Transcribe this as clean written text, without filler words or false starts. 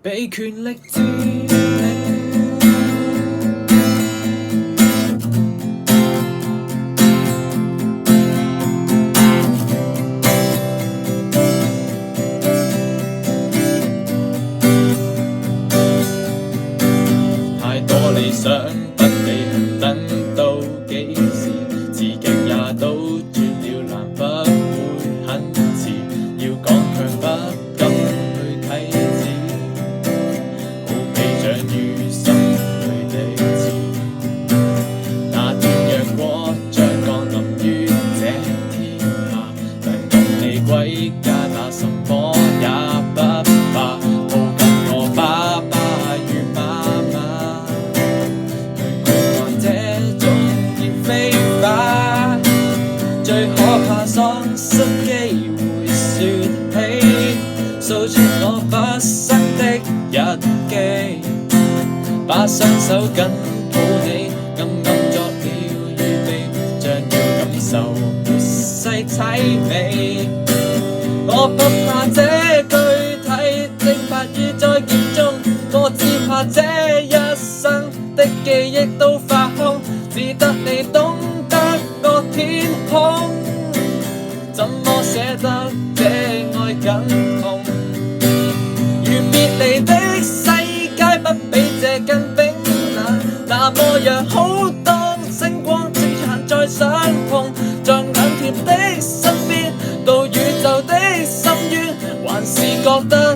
被權力佔領。太多理想不履行，等到幾時？自己也都轉了藍，不會很遲。要講卻不敢去睇字，好比長於心裏的刺。那天陽光將降臨於這天下，能共你歸家，那什麼也不怕。抱緊我爸爸與媽媽，去觀看這種熱非法，最可怕喪失機會説起，訴出我畢生的日記，把雙手緊抱你，暗暗作了預備，將要感受末世凄美。我不怕這具體蒸發於災劫中，我只怕這一生的記憶都發空，只得你懂得個天空，怎麼捨得這愛更痛？如別離的世界不比這更冰冷，那麼樣好當星光只限在相碰，像眼貼的身邊到宇宙的深淵，還是覺得